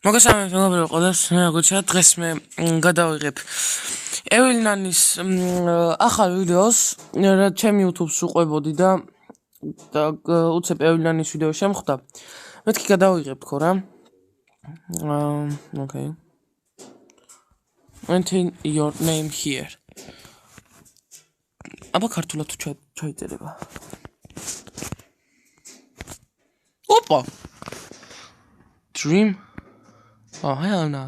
მოგესალმებით მეგობრებო ყველას, როგორც დღეს მე გადავიღებ ევილნანის ახალ ვიდეოს, რაც ჩემი YouTube-ს უყვებოდი და უცებ ევილნანის ვიდეო შემხვდა. მეთქი გადავიღებ თქო რა. Okay. Enter your name here. აბა ქართულად თუ ჩაიწერება. Opa. Dream. Oh, hell no.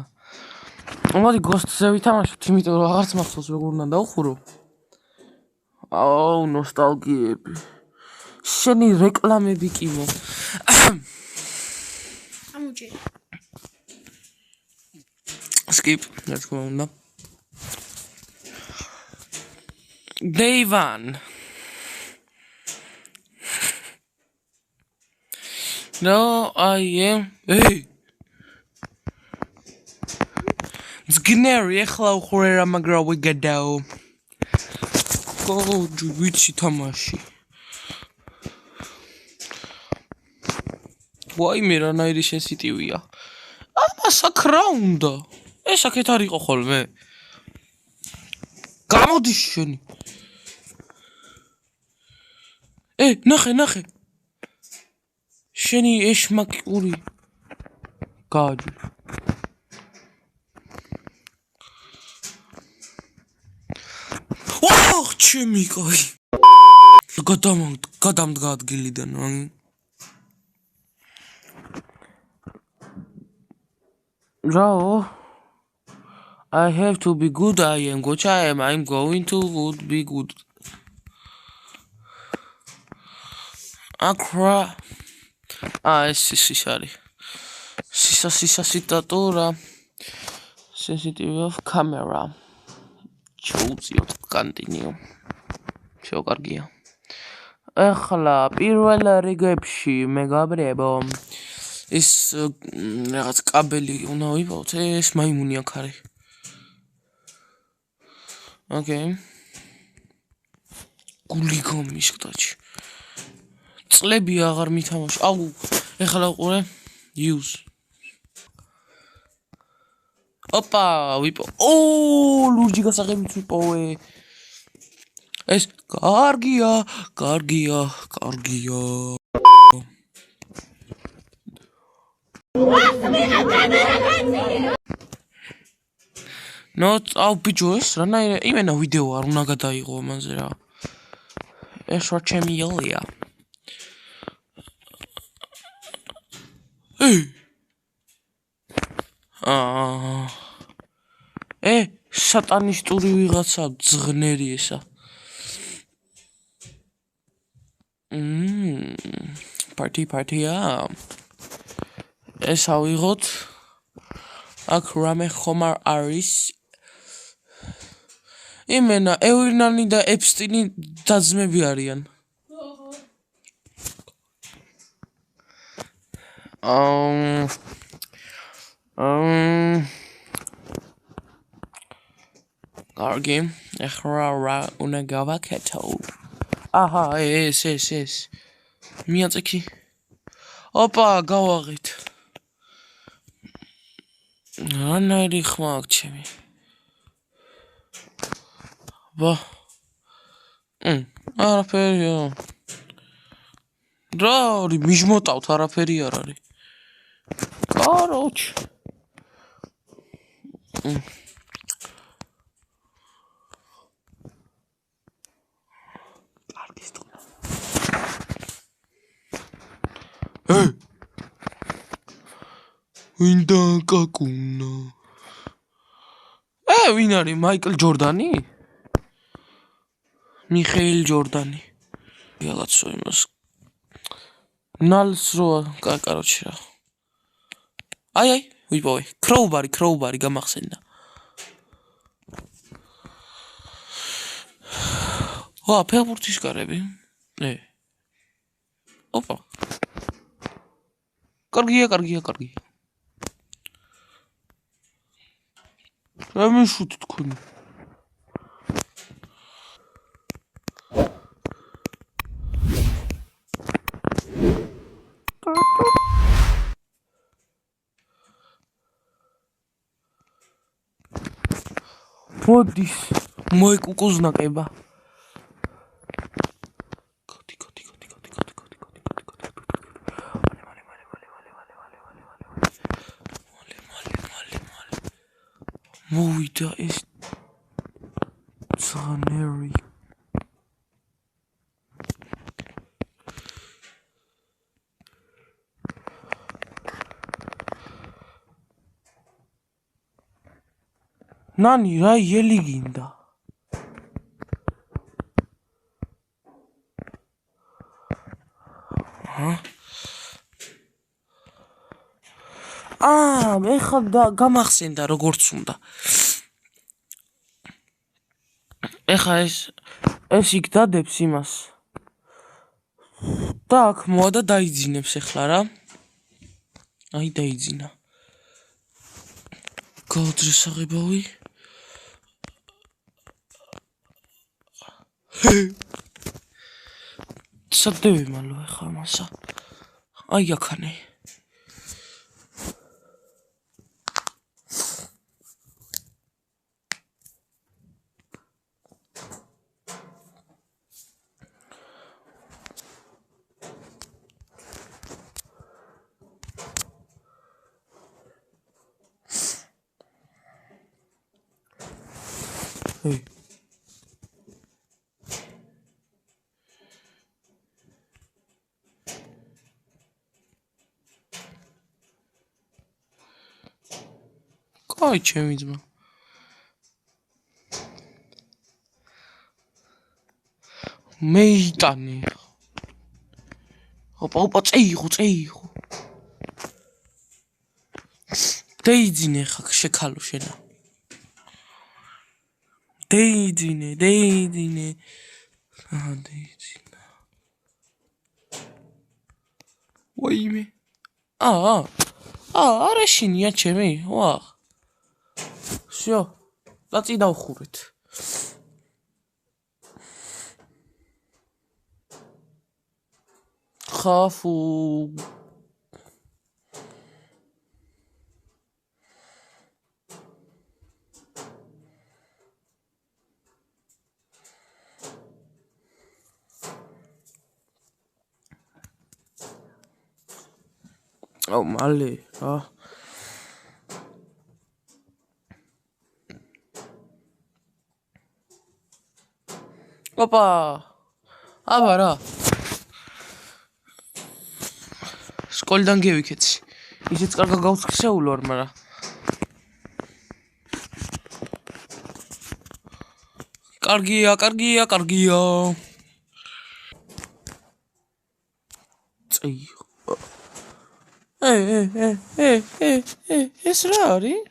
მოდი გოსტზე ვითამაშოთ, იმიტომ რომ აღარც მახსოვს როგორ უნდა დავხურო. აუ, ნოსტალგიები. შენი რეკლამები კი მო. ამუჭი. Skip, let's go on. Day 1. No, I am. Hey. Zgneri, ეხლა უხურე რა მაგრა ვიგადაო. Გოჯი ვიცი თამაში. ვაიმე რანაირი სენსიტივია. ამას აქ რა უნდა? ეს აქეთ არ იყო ხოლმე. გამოდი შენი. ნახე. შენი ეშმაკური გააჯი. ოხ, ჩემი კაი. გადამდგა ადგილიდან, რა. Bro, I have to be good. I'm going to would be good. Akra. Sorry. Sitatura. Sensitivity of camera. Choose your continue. შევკარგია. ახლა პირველ რიგებში მეგობრებო ის რაღაც კაბელი უნდა ვიპოვოთ, ეს მაიმუნი აქ არის. Okay. გული გამიშკდაჩი. წლები აღარ მითამაშე. აუ, ეხლა უყურე. Use. Opa, ვიპო. ლურჯი გასაღებიც ვიპოვე. ეს კარგია. აუ ბიჭო, ეს რანაირ იმენა ვიდეო არ უნდა გადაიღო ამაზე რა. ეს რა ჩემი ელია. სატანისტური ვიღაცა ძღნერი ესა. Party-ია. ეს ავიღოთ. აქ რამე ხომარ არის. იმენა ევილნანი და ეპსტინი დაძმები არიან. კარგი, ეხლა რა უნდა გავაკეთო? აჰა, ეს. მიაწექი. ოპა, გავაღეთ. რანაირი ხმა აქვს ჩემი. არაფერია. რა არის, მიჟმოტავთ, არაფერი არ არის. Короче. ვინდა კაკუნა? ვინ არის მაიკლ ჯორდანი? მიხეილ ჯორდანი. რაღაცო იმას. ნალს რო, კაროჩე რა. აი, ვიპოვე. კროუბარი გამახსენდა. ფეხბურთის კარები. ოპა. კარგია. რა მიშუთი თქვენი? მოდის მოეკუკუზნაკება მოვიდა ეს ძანერი ნანი რა იელი გინდა ეხლა გამახსენდა როგორც უნდა ეხლა ეს იქ დადებს იმას და აქ მოადა დაიძინებს ეხლა რა აი დაიძინა გაუძრესაღებავი სადევი მალო ეხლა მასა აი აქანე კაი ჩემი ძმა მეიტანი ოპა წეიღო დაიძინე ხა შეკალო შენა დაიძინე დაიძინა ვაიმე არაშინია ჩემი ვა всё დაწი დავხურეთ ხაფუ მალე რა ოპა აბა რა სკოლიდან გევიქეცი ისიც კარგად გავცხისეულო არ მაგრამ კარგია წეიღო ეს რა არის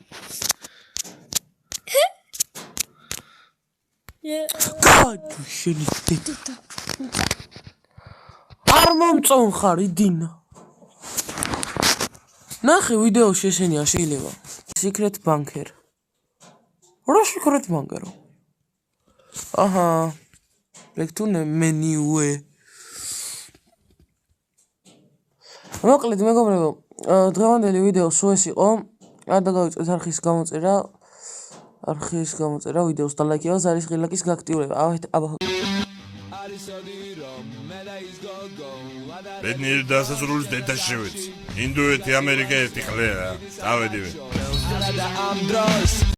გადი შენი დედა არ მომწონხარ იდინა ნახე ვიდეოში ესენია შეიძლება secret bunker რა secret bunker-ო აჰა ლექტუნე მენიუე მოკლედ მეგობრებო დღევანდელი ვიდეო სულ ეს იყო არ დაგავიწყეთ არხის გამოწერა ვიდეოს და ლაიქება ზარის ღილაკის გააქტიურება აბა ბედნიერი დასასრულის დედა შევეცი ინდოეთი ამერიკა ერთი ყლეა წავედივე